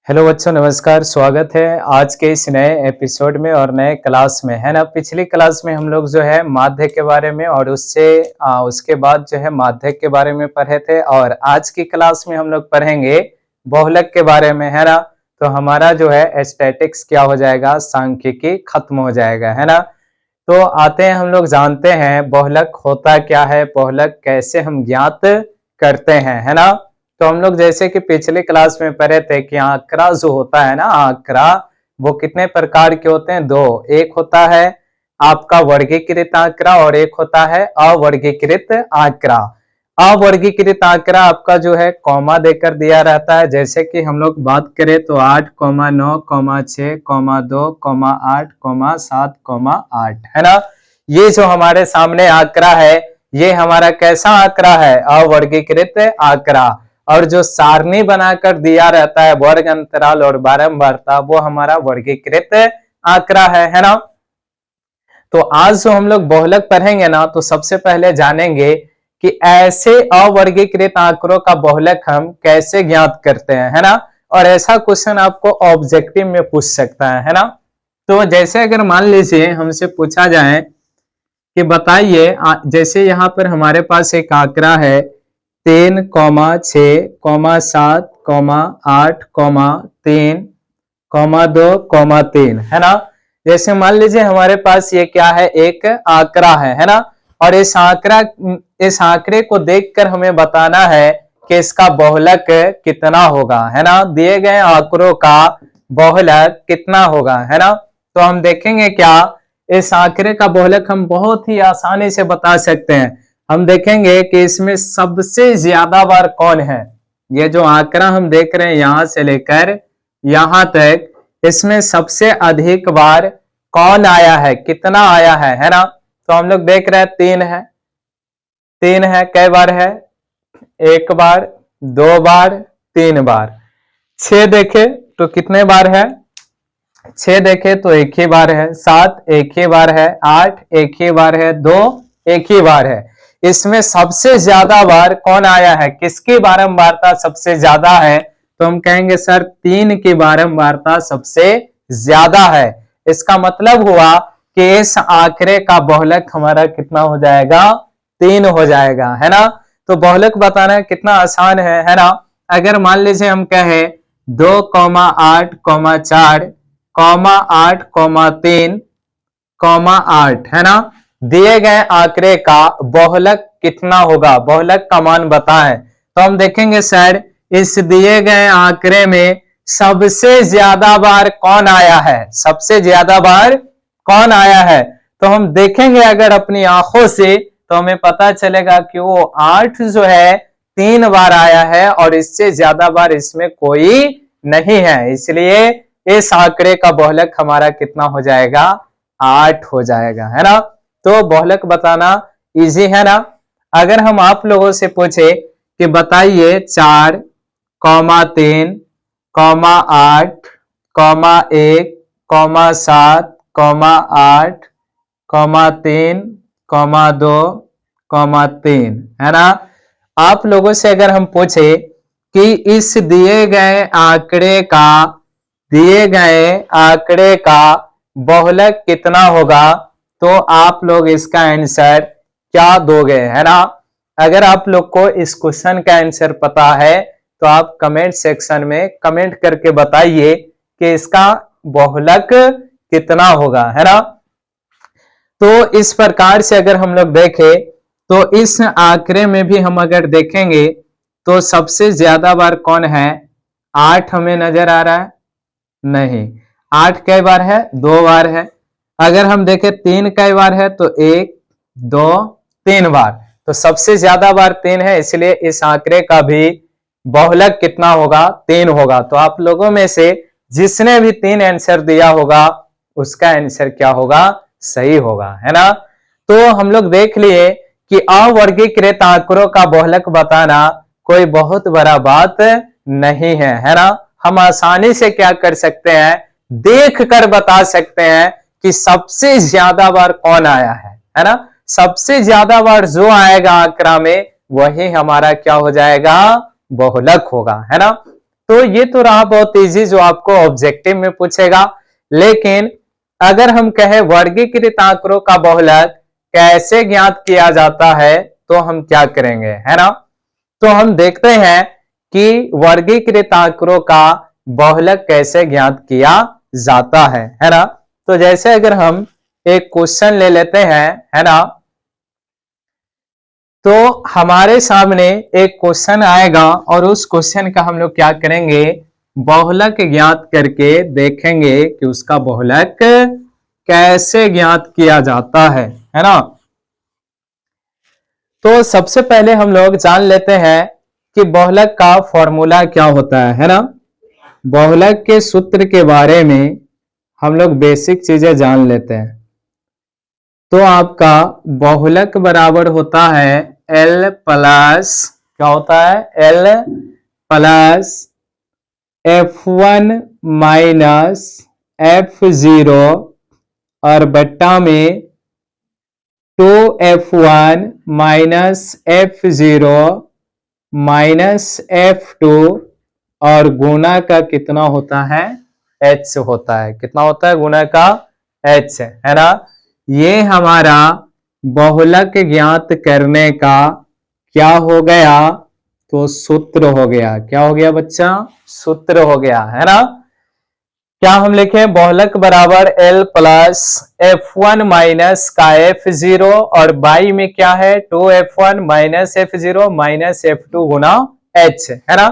Hello बच्चों, नमस्कार। स्वागत है आज के इस नए एपिसोड में और नए क्लास में, है ना। पिछली क्लास में हम लोग जो है माध्य के बारे में और उसके बाद जो है माध्यक के बारे में पढ़े थे, और आज की क्लास में हम लोग पढ़ेंगे बहुलक के बारे में, है ना। तो हमारा जो है स्टैटिक्स क्या हो जाएगा, सांख्यिकी खत्म हो जाएगा, है ना। तो आते हैं, हम लोग जानते हैं बहुलक होता क्या है, बहुलक कैसे हम ज्ञात करते हैं, है ना। तो हम लोग जैसे कि पिछले क्लास में पढ़े थे कि आंकड़ा जो होता है ना, आंकड़ा वो कितने प्रकार के होते हैं, दो। एक होता है आपका वर्गीकृत आंकड़ा और एक होता है अवर्गीकृत आंकड़ा। अवर्गीकृत आंकड़ा आपका जो है कॉमा देकर दिया रहता है। जैसे कि हम लोग बात करें तो 8,9, 6, 2, 8, 7, 8, है ना। ये जो हमारे सामने आंकड़ा है, ये हमारा कैसा आंकड़ा है, अवर्गीकृत आंकड़ा। और जो सारणी बनाकर दिया रहता है वर्ग अंतराल और बारंबारता, वो हमारा वर्गीकृत आंकड़ा है ना। तो आज जो हम लोग बहुलक पढ़ेंगे ना, तो सबसे पहले जानेंगे कि ऐसे अवर्गीकृत आंकड़ों का बहुलक हम कैसे ज्ञात करते हैं, है ना। और ऐसा क्वेश्चन आपको ऑब्जेक्टिव में पूछ सकता है ना। तो जैसे अगर मान लीजिए हमसे पूछा जाए कि बताइए, जैसे यहाँ पर हमारे पास एक आंकड़ा है 3, 6, 7, 8, 3, 2, 3, है ना। जैसे मान लीजिए हमारे पास ये क्या है, एक आंकड़ा है ना। और इस आंकड़े को देखकर हमें बताना है कि इसका बहुलक कितना होगा, है ना। दिए गए आंकड़ों का बहुलक कितना होगा, है ना। तो हम देखेंगे क्या, इस आंकड़े का बहुलक हम बहुत ही आसानी से बता सकते हैं। हम देखेंगे कि इसमें सबसे ज्यादा बार कौन है। ये जो आंकड़ा हम देख रहे हैं यहां से लेकर यहां तक, इसमें सबसे अधिक बार कौन आया है, कितना आया है ना। तो हम लोग देख रहे हैं 3 है। 3 है, कई बार है, एक बार, 2 बार, 3 बार। 6 देखे तो कितने बार है, 6 देखे तो एक ही बार है। 7 एक ही बार है। 8 एक ही बार है। 2 एक ही बार है। इसमें सबसे ज्यादा बार कौन आया है, किसकी बारंबारता सबसे ज्यादा है, तो हम कहेंगे सर 3 की बारंबारता सबसे ज्यादा है। इसका मतलब हुआ कि इस आंकड़े का बहुलक हमारा कितना हो जाएगा, 3 हो जाएगा, है ना। तो बहुलक बताना कितना आसान है ना। अगर मान लीजिए हम कहें 2,8, 4, 8, 3, 8, है ना। दिए गए आंकड़े का बहुलक कितना होगा, बहुलक का मान बताएं। तो हम देखेंगे सर, इस दिए गए आंकड़े में सबसे ज्यादा बार कौन आया है, सबसे ज्यादा बार कौन आया है। तो हम देखेंगे अगर अपनी आंखों से, तो हमें पता चलेगा कि वो 8 जो है 3 बार आया है और इससे ज्यादा बार इसमें कोई नहीं है। इसलिए इस आंकड़े का बहुलक हमारा कितना हो जाएगा, 8 हो जाएगा, है ना। तो बहुलक बताना इजी है ना। अगर हम आप लोगों से पूछे कि बताइए 4, 3, 8, 1, 7, 8, 3, 2, 3, है ना। आप लोगों से अगर हम पूछे कि इस दिए गए आंकड़े का बहुलक कितना होगा, तो आप लोग इसका आंसर क्या दोगे, है ना। अगर आप लोग को इस क्वेश्चन का आंसर पता है तो आप कमेंट सेक्शन में कमेंट करके बताइए कि इसका बहुलक कितना होगा, है ना। तो इस प्रकार से अगर हम लोग देखें तो इस आंकड़े में भी हम अगर देखेंगे तो सबसे ज्यादा बार कौन है, 8 हमें नजर आ रहा है, नहीं। 8 कई बार है, 2 बार है। अगर हम देखें 3 कई बार है, तो 1, 2, 3 बार। तो सबसे ज्यादा बार 3 है, इसलिए इस आंकड़े का भी बहुलक कितना होगा, 3 होगा। तो आप लोगों में से जिसने भी 3 आंसर दिया होगा उसका आंसर क्या होगा, सही होगा, है ना। तो हम लोग देख लिए कि अवर्गीकृत आंकड़ों का बहुलक बताना कोई बहुत बड़ा बात नहीं है ना। हम आसानी से क्या कर सकते हैं, देख कर बता सकते हैं कि सबसे ज्यादा बार कौन आया है ना। सबसे ज्यादा बार जो आएगा आंकड़ा में, वही हमारा क्या हो जाएगा, बहुलक होगा, है ना। तो ये तो रहा बहुत इजी जो आपको ऑब्जेक्टिव में पूछेगा। लेकिन अगर हम कहें वर्गीकृत आंकड़ों का बहुलक कैसे ज्ञात किया जाता है तो हम क्या करेंगे, है ना। तो हम देखते हैं कि वर्गीकृत आंकड़ों का बहुलक कैसे ज्ञात किया जाता है ना। तो जैसे अगर हम एक क्वेश्चन ले लेते हैं, है ना, तो हमारे सामने एक क्वेश्चन आएगा और उस क्वेश्चन का हम लोग क्या करेंगे, बहुलक ज्ञात करके देखेंगे कि उसका बहुलक कैसे ज्ञात किया जाता है ना। तो सबसे पहले हम लोग जान लेते हैं कि बहुलक का फॉर्मूला क्या होता है ना। बहुलक के सूत्र के बारे में हम लोग बेसिक चीजें जान लेते हैं। तो आपका बहुलक बराबर होता है L प्लस, क्या होता है, L plus F1 minus F0 और बट्टा में 2F1 minus F0 minus F2 और गुना का कितना होता है, H होता है। कितना होता है, गुना का H, है ना। ये हमारा बहुलक ज्ञात करने का क्या हो गया, तो सूत्र हो गया। क्या हो गया बच्चा, सूत्र हो गया, है ना। क्या हम लिखें, बहुलक बराबर L प्लस F1 माइनस का F0 और बाई में क्या है 2F1 minus F0 minus F2 गुना H, है ना।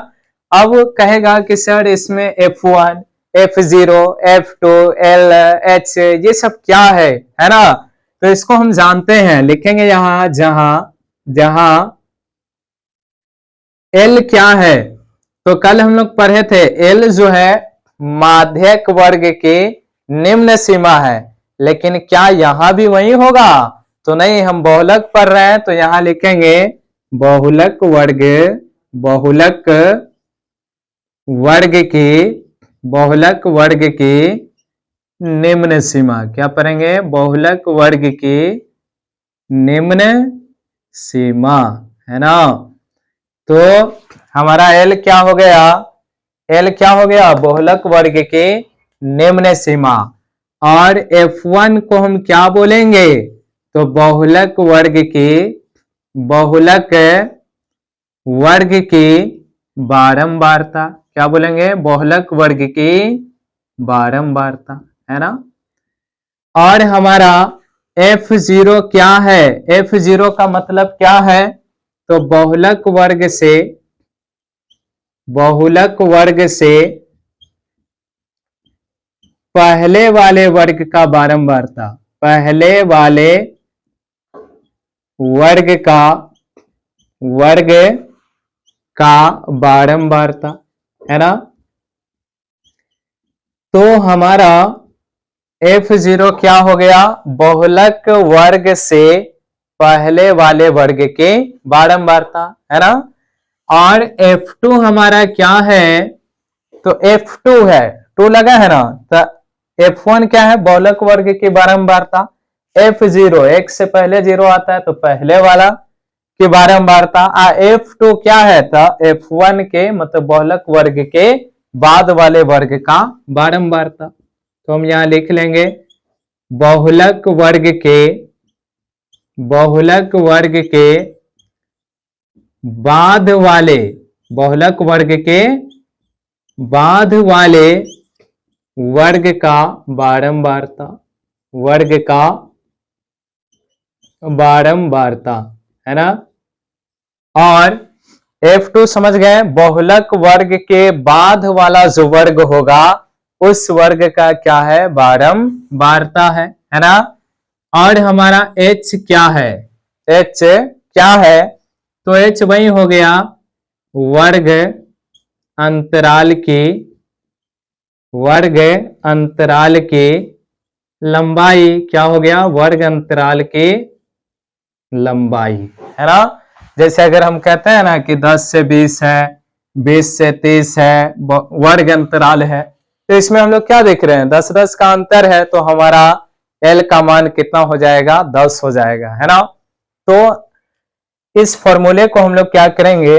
अब कहेगा कि सर इसमें F1 F0 F2 L H ये सब क्या है ना। तो इसको हम जानते हैं, लिखेंगे यहां जहां L क्या है, तो कल हम लोग पढ़े थे L जो है माध्यक वर्ग की निम्न सीमा है। लेकिन क्या यहां भी वही होगा, तो नहीं, हम बहुलक पढ़ रहे हैं तो यहां लिखेंगे बहुलक वर्ग, बहुलक वर्ग की, बहुलक वर्ग की निम्न सीमा। क्या पढ़ेंगे, बहुलक वर्ग की निम्न सीमा, है ना। तो हमारा L क्या हो गया, L क्या हो गया, बहुलक वर्ग की निम्न सीमा। और F1 को हम क्या बोलेंगे, तो बहुलक वर्ग की, बहुलक वर्ग की बारंबारता। क्या बोलेंगे, बहुलक वर्ग की बारंबारता, है ना। और हमारा F0 क्या है, F0 का मतलब क्या है, तो बहुलक वर्ग से, बहुलक वर्ग से पहले वाले वर्ग का बारंबारता, पहले वाले वर्ग का, वर्ग का बारंबारता, है ना। तो हमारा F0 क्या हो गया, बहुलक वर्ग से पहले वाले वर्ग के बारंबारता, है ना। और F2 हमारा क्या है, तो F2 है, 2 लगा है ना। तो F1 क्या है, बहुलक वर्ग की बारंबारता। F0 एक से पहले 0 आता है तो पहले वाला की बारंबारता। F2 क्या है, तो F1 के मतलब बहुलक वर्ग के बाद वाले वर्ग का बारंबारता। तो हम यहां लिख लेंगे बहुलक वर्ग के, बहुलक वर्ग के बाद वाले, बहुलक वर्ग के बाद वाले वर्ग का बारंबारता, वर्ग का बारंबारता, है ना। और F2 समझ गए, बहुलक वर्ग के बाद वाला जो वर्ग होगा उस वर्ग का क्या है, बारंबारता है ना। और हमारा H क्या है, H क्या है, तो H वही हो गया वर्ग अंतराल की, वर्ग अंतराल की लंबाई। क्या हो गया, वर्ग अंतराल की लंबाई, है ना। जैसे अगर हम कहते हैं ना कि 10 से 20 है, 20 से 30 है, वर्ग अंतराल है, तो इसमें हम लोग क्या देख रहे हैं, 10-10 का अंतर है, तो हमारा L का मान कितना हो जाएगा, 10 हो जाएगा, है ना। तो इस फॉर्मूले को हम लोग क्या करेंगे,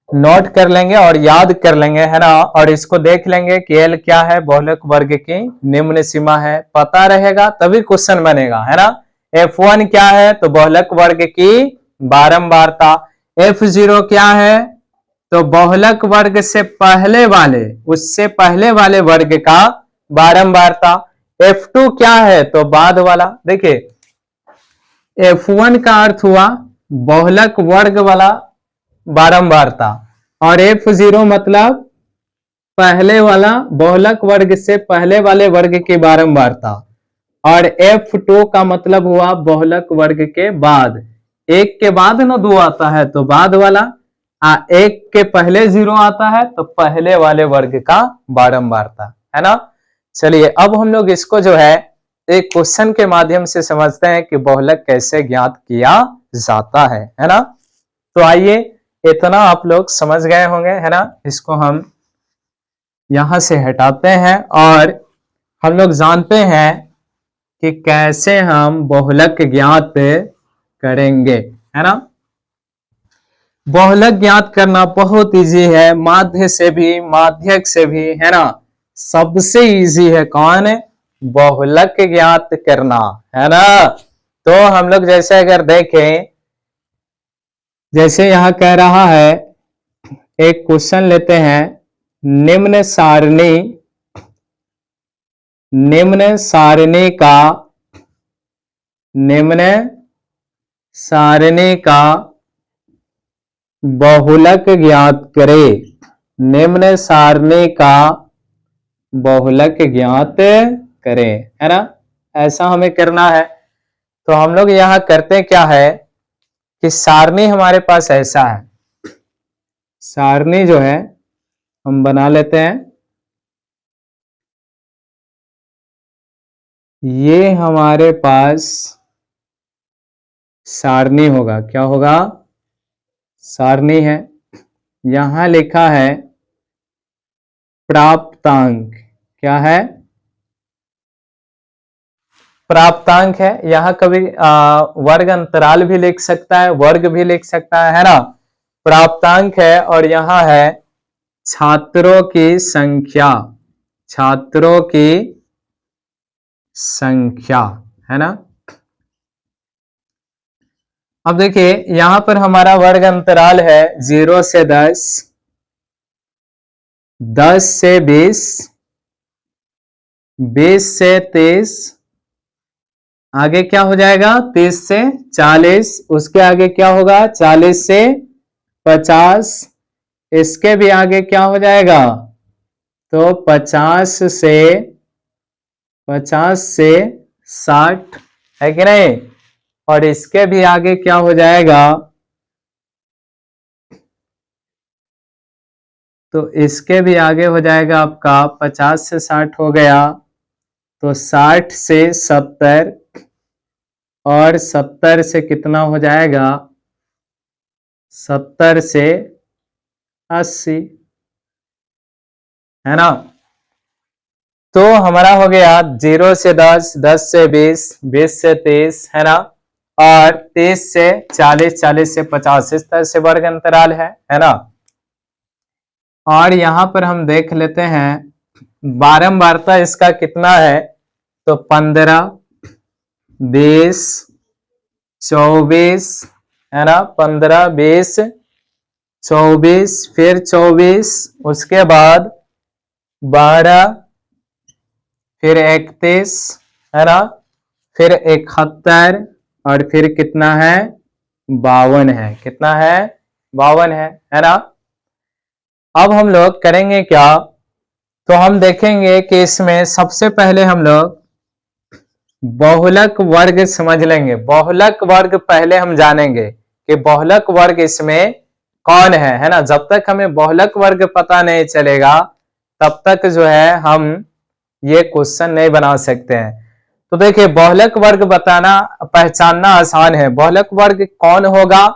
नोट कर लेंगे और याद कर लेंगे, है ना। और इसको देख लेंगे कि एल क्या है, बहुलक वर्ग की निम्न सीमा है, पता रहेगा तभी क्वेश्चन बनेगा, है ना। F1 क्या है, तो बहुलक वर्ग की बारंबारता। F0 क्या है, तो बहुलक वर्ग से पहले वाले, उससे पहले वाले वर्ग का बारंबारता। F2 क्या है, तो बाद वाला। देखिए F1 का अर्थ हुआ बहुलक वर्ग वाला बारंबारता, और F0 मतलब पहले वाला बहुलक वर्ग से पहले वाले वर्ग की बारंबारता, और F2 का मतलब हुआ बहुलक वर्ग के बाद। एक के बाद ना दो आता है तो बाद वाला, एक के पहले 0 आता है तो पहले वाले वर्ग का बारंबारता, है ना। चलिए अब हम लोग इसको जो है एक क्वेश्चन के माध्यम से समझते हैं कि बहुलक कैसे ज्ञात किया जाता है ना। तो आइए, इतना आप लोग समझ गए होंगे, है ना। इसको हम यहां से हटाते हैं और हम लोग जानते हैं कि कैसे हम बहुलक ज्ञात करेंगे, है ना। बहुलक ज्ञात करना बहुत इजी है, माध्य से भी माध्यक से भी, है ना। सबसे इजी है कौन, बहुलक ज्ञात करना, है ना। तो हम लोग जैसे अगर देखें, जैसे यहां कह रहा है, एक क्वेश्चन लेते हैं, निम्न सारणी, निम्न सारणी का, निम्न सारणी का बहुलक ज्ञात करे, निम्न सारणी का बहुलक ज्ञात करें, है ना। ऐसा हमें करना है। तो हम लोग यहां करते क्या है कि सारणी हमारे पास ऐसा है, सारणी जो है हम बना लेते हैं। ये हमारे पास सारणी होगा, क्या होगा, सारणी है। यहां लिखा है प्राप्तांक, क्या है, प्राप्तांक है। यहां कभी वर्ग अंतराल भी लिख सकता है, वर्ग भी लिख सकता है ना। प्राप्तांक है, और यहां है छात्रों की संख्या, छात्रों की संख्या, है ना। अब देखिए यहां पर हमारा वर्ग अंतराल है 0 से 10, 10 से 20, 20 से 30, आगे क्या हो जाएगा 30 से 40, उसके आगे क्या होगा 40 से 50, इसके भी आगे क्या हो जाएगा, तो 50 से 60, है कि नहीं। और इसके भी आगे क्या हो जाएगा, तो इसके भी आगे हो जाएगा आपका 50 से 60 हो गया, तो 60 से 70, और 70 से कितना हो जाएगा, 70 से 80, है ना। तो हमारा हो गया 0 से 10, 10 से 20, 20 से 30, है ना, और 30 से 40, 40 से 50, इस तरह से वर्ग अंतराल है ना। और यहां पर हम देख लेते हैं बारंबारता इसका कितना है, तो 15, 20, 24, है ना, 15, 20, 24, फिर 24, उसके बाद 12, फिर 31, है ना, फिर 71, और फिर कितना है 52 है, कितना है 52 है ना। अब हम लोग करेंगे क्या, तो हम देखेंगे कि इसमें सबसे पहले हम लोग बहुलक वर्ग समझ लेंगे। बहुलक वर्ग पहले हम जानेंगे कि बहुलक वर्ग इसमें कौन है ना। जब तक हमें बहुलक वर्ग पता नहीं चलेगा तब तक जो है हम ये क्वेश्चन नहीं बना सकते हैं। तो देखिए बहुलक वर्ग बताना, पहचानना आसान है। बहुलक वर्ग कौन होगा,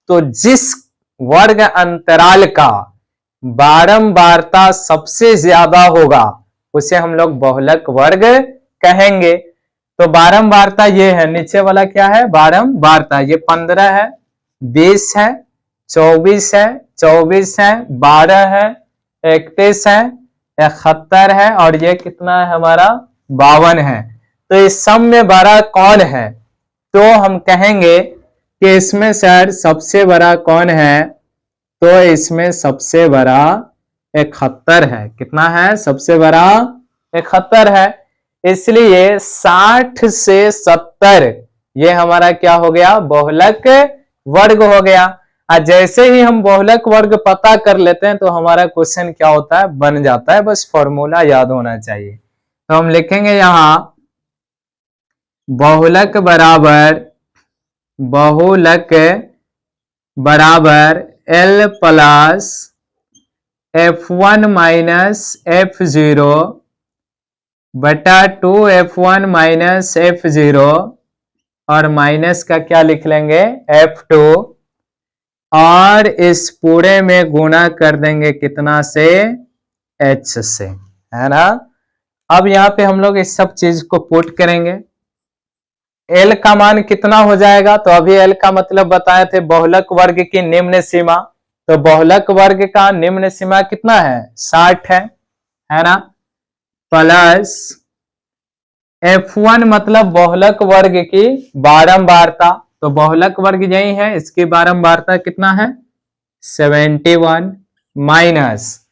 तो जिस वर्ग अंतराल का बारंबारता सबसे ज्यादा होगा उसे हम लोग बहुलक वर्ग कहेंगे। तो बारंबारता ये है, नीचे वाला क्या है बारंबारता, ये 15 है, 20 है, 24 है, 24 है, 12 है, 31 है, 71 है, और ये कितना है हमारा 52 है। तो इस सम में बड़ा कौन है? तो हम कहेंगे कि इसमें सर सबसे बड़ा कौन है? तो इसमें सबसे बड़ा 71 है। कितना है सबसे बड़ा? 71 है। इसलिए 60 से 70 ये हमारा क्या हो गया? बहुलक वर्ग हो गया। और जैसे ही हम बहुलक वर्ग पता कर लेते हैं तो हमारा क्वेश्चन क्या होता है? बन जाता है। बस फॉर्मूला याद होना चाहिए। तो हम लिखेंगे यहां बहुलक बराबर L plus F1 minus F0 बटा 2 F1 माइनस F0 और माइनस का क्या लिख लेंगे? F2 और इस पूरे में गुणा कर देंगे कितना से? H से, है ना। अब यहाँ पे हम लोग इस सब चीज को पुट करेंगे। L का मान कितना हो जाएगा? तो अभी L का मतलब बताए थे बहुलक वर्ग की निम्न सीमा। तो बहुलक वर्ग का निम्न सीमा कितना है? 60 है ना। प्लस F1 मतलब बहुलक वर्ग की बारंबारता। तो बहुलक वर्ग यही है, इसकी बारंबारता कितना है? 71 माइनस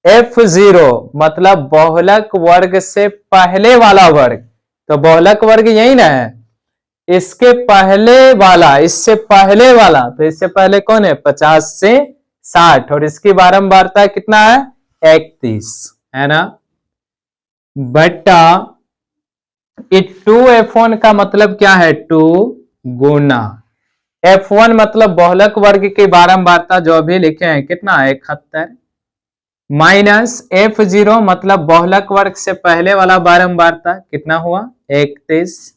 F0 मतलब बहुलक वर्ग से पहले वाला वर्ग। तो बहुलक वर्ग यही ना है, इसके पहले वाला, इससे पहले वाला। तो इससे पहले कौन है? 50 से 60 और इसकी बारंबारता कितना है? 31, है ना। बट्टा 2F1 का मतलब क्या है? 2 गुना F1 मतलब बहुलक वर्ग की बारंबारता जो अभी लिखे हैं कितना? 71 माइनस F0 मतलब बहुलक वर्ग से पहले वाला बारंबारता कितना हुआ? 31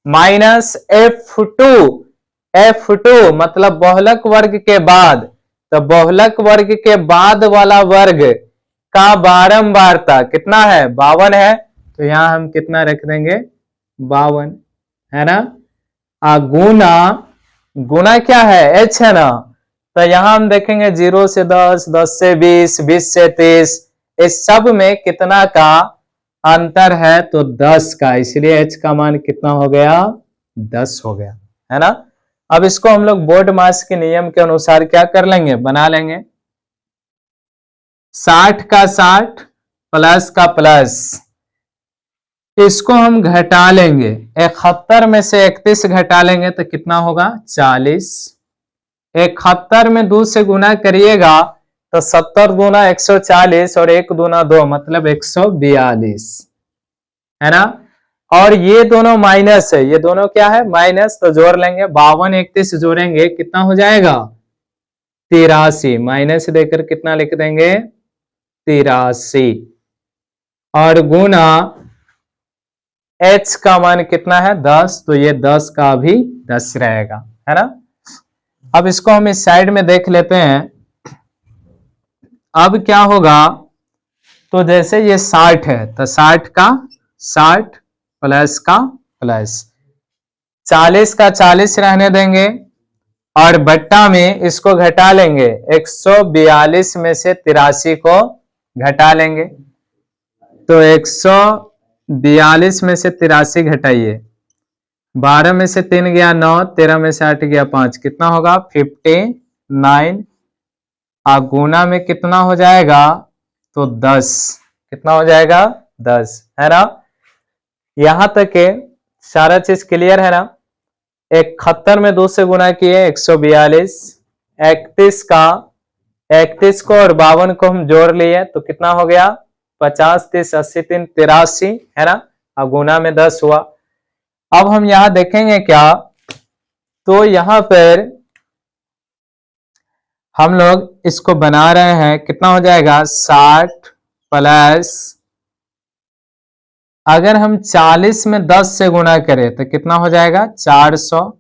माइनस F2 मतलब बहुलक वर्ग के बाद। तो बहुलक वर्ग के बाद वाला वर्ग का बारंबारता कितना है? 52 है। तो यहां हम कितना रख देंगे? 52, है ना। गुना क्या है? H है ना। तो यहां हम देखेंगे 0 से 10, 10 से 20, 20 से 30, इस सब में कितना का अंतर है? तो 10 का। इसलिए H का मान कितना हो गया? 10 हो गया, है ना। अब इसको हम लोग बोर्ड मास के नियम के अनुसार क्या कर लेंगे? बना लेंगे। 60 का 60 प्लस का प्लस, इसको हम घटा लेंगे। 71 में से 31 घटा लेंगे तो कितना होगा? 40। 71 में 2 से गुना करिएगा तो 70 दूना 140 और 1 दूना 2 मतलब 142, है ना। और ये दोनों माइनस है, ये दोनों क्या है? माइनस। तो जोड़ लेंगे, 52 31 जोड़ेंगे कितना हो जाएगा? 83। माइनस देकर कितना लिख देंगे? 83 और गुना H का मान कितना है? 10। तो ये 10 का भी 10 रहेगा, है ना। अब इसको हम इस साइड में देख लेते हैं। अब क्या होगा? तो जैसे ये 60 है तो 60 का 60 प्लस का प्लस, 40 का 40 रहने देंगे और बट्टा में इसको घटा लेंगे। 142 में से 83 को घटा लेंगे। तो 142 में से 83 घटाइए, 12 में से 3 गया 9, 13 में से 8 गया 5, कितना होगा? 59। गुना में कितना हो जाएगा? तो 10। कितना हो जाएगा? 10, है ना। यहां तक के सारा चीज क्लियर है ना। 71 में 2 से गुना किए 142, 31 को और 52 को हम जोड़ लिए तो कितना हो गया? 50 30 80 3 83, है ना। अब गुना में 10 हुआ। अब हम यहां देखेंगे क्या? तो यहां पर हम लोग इसको बना रहे हैं, कितना हो जाएगा? 60 प्लस, अगर हम 40 में 10 से गुणा करें तो कितना हो जाएगा? 400।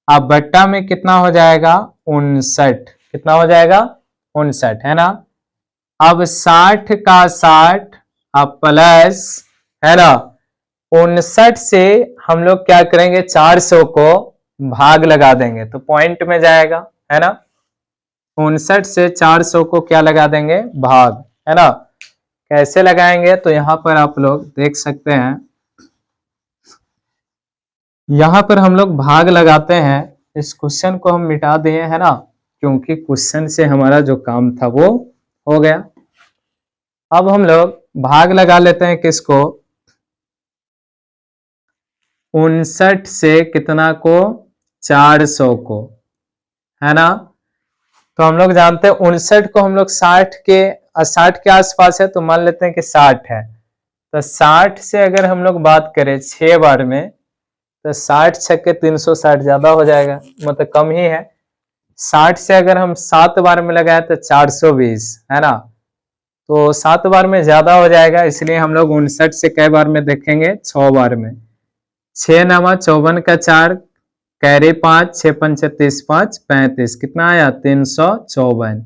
अब बट्टा में कितना हो जाएगा? 59। कितना हो जाएगा? 59, है ना। अब 60 का 60 अब प्लस, है ना, 59 से हम लोग क्या करेंगे? 400 को भाग लगा देंगे तो पॉइंट में जाएगा, है ना। 59 से 400 को क्या लगा देंगे, भाग, है ना। कैसे लगाएंगे, तो यहाँ पर आप लोग देख सकते हैं, यहाँ पर हम लोग भाग लगाते हैं। इस क्वेश्चन को हम मिटा दिए, है ना, क्योंकि क्वेश्चन से हमारा जो काम था वो हो गया। अब हम लोग भाग लगा लेते हैं किसको, 59 से कितना को, 400 को, है ना। तो हम लोग जानते हैं 59 को हम लोग 60 के आसपास है, तो मान लेते हैं कि 60 है। तो 60 से अगर हम लोग बात करें 6 बार में, तो 60 छक्के 360 ज्यादा हो जाएगा, मतलब कम ही है। 60 से अगर हम 7 बार में लगाए तो 420, है ना। तो 7 बार में ज्यादा हो जाएगा, इसलिए हम लोग 59 से कई बार में देखेंगे, 6 बार में। 6 नामा 54 का 4, कैरी 5, 6 पंच 30, 5 35, कितना आया, 354,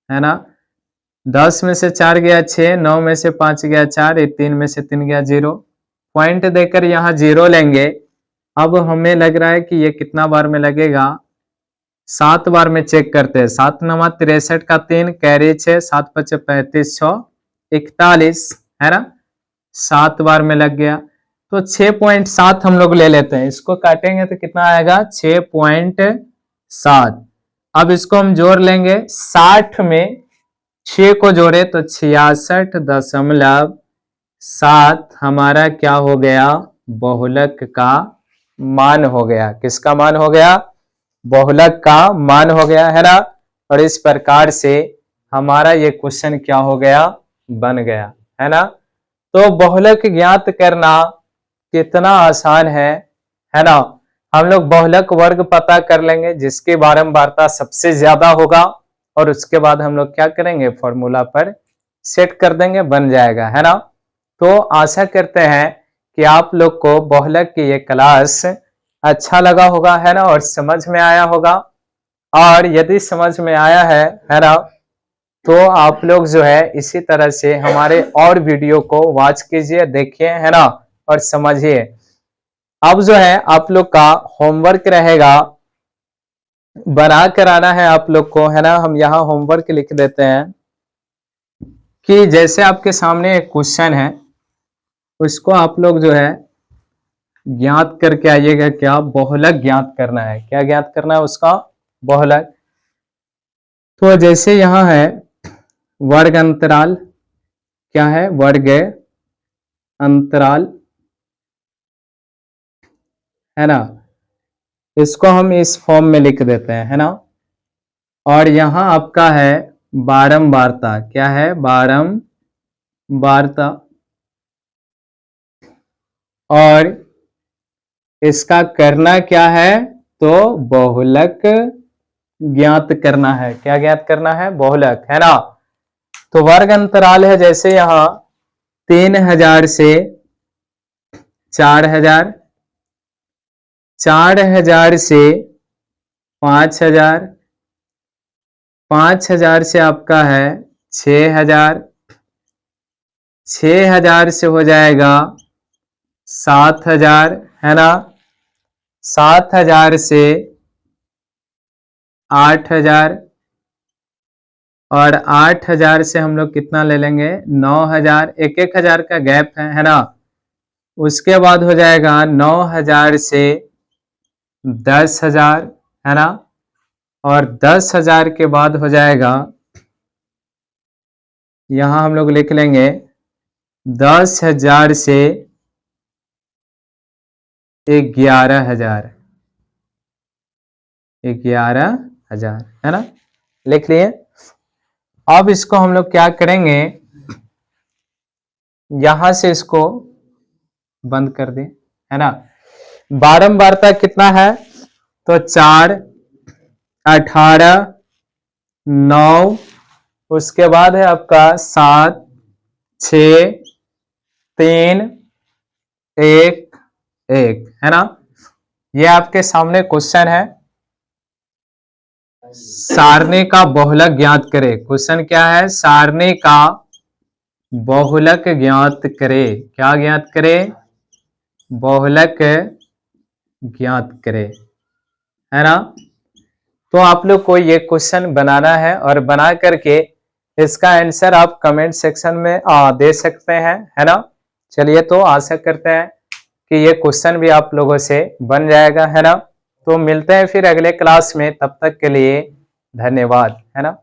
है ना। 10 में से 4 गया 6, 9 में से 5 गया 4, 3 में से 3 गया 0, पॉइंट देकर यहाँ 0 लेंगे। अब हमें लग रहा है कि ये कितना बार में लगेगा, 7 बार में चेक करते हैं। 7 नमा 63 का 3, कैरी 6, 7 5 35, 6 41, है ना, 7 बार में लग गया। तो 6.7 हम लोग ले लेते हैं, इसको काटेंगे तो कितना आएगा, 6.7। अब इसको हम जोड़ लेंगे, 60 में 6 को जोड़े तो 66.7 हमारा क्या हो गया, बहुलक का मान हो गया। किसका मान हो गया, बहुलक का मान हो गया, है ना। और इस प्रकार से हमारा ये क्वेश्चन क्या हो गया, बन गया, है ना। तो बहुलक ज्ञात करना कितना आसान है ना। हम लोग बहुलक वर्ग पता कर लेंगे, जिसकी बारंबारता सबसे ज्यादा होगा, और उसके बाद हम लोग क्या करेंगे, फॉर्मूला पर सेट कर देंगे, बन जाएगा, है ना। तो आशा करते हैं कि आप लोग को बहुलक की ये क्लास अच्छा लगा होगा, है ना, और समझ में आया होगा। और यदि समझ में आया है ना, तो आप लोग जो है इसी तरह से हमारे और वीडियो को वॉच कीजिए, देखिए, है ना, और समझिए। अब जो है आप लोग का होमवर्क रहेगा, बना कर आना है आप लोग को, है ना। हम यहाँ होमवर्क लिख देते हैं कि जैसे आपके सामने एक क्वेश्चन है, उसको आप लोग जो है ज्ञात करके आइएगा। क्या, बहुलक ज्ञात करना है। क्या ज्ञात करना है उसका, बहुलक। तो जैसे यहाँ है वर्ग अंतराल, क्या है, वर्ग अंतराल, है ना, इसको हम इस फॉर्म में लिख देते हैं, है ना। और यहाँ आपका है बारंबारता, क्या है, बारंबारता। और इसका करना क्या है, तो बहुलक ज्ञात करना है। क्या ज्ञात करना है, बहुलक, है ना। तो वर्ग अंतराल है, जैसे यहाँ 3000 से 4000, 4000 से 5000, 5000 से आपका है 6000, 6000 से हो जाएगा 7000, है ना, 7000 से 8000, और 8000 से हम लोग कितना ले लेंगे, 9000, एक एक हजार का गैप है ना। उसके बाद हो जाएगा 9000 से 10,000, है ना, और 10,000 के बाद हो जाएगा, यहां हम लोग लिख लेंगे 10,000 से 11,000, 11,000, है ना, लिख लिए। अब इसको हम लोग क्या करेंगे, यहां से इसको बंद कर दें, है ना। बारंबारता कितना है, तो 4, 18, 9, उसके बाद है आपका 7, 6, 3, 1, 1, है ना। ये आपके सामने क्वेश्चन है, सारणी का बहुलक ज्ञात करे। क्वेश्चन क्या है, सारणी का बहुलक ज्ञात करे। क्या ज्ञात करे, बहुलक ज्ञात करे, है ना। तो आप लोग को ये क्वेश्चन बनाना है और बना करके इसका आंसर आप कमेंट सेक्शन में दे सकते हैं, है ना। चलिए, तो आशा करते हैं कि ये क्वेश्चन भी आप लोगों से बन जाएगा, है ना। तो मिलते हैं फिर अगले क्लास में, तब तक के लिए धन्यवाद, है ना।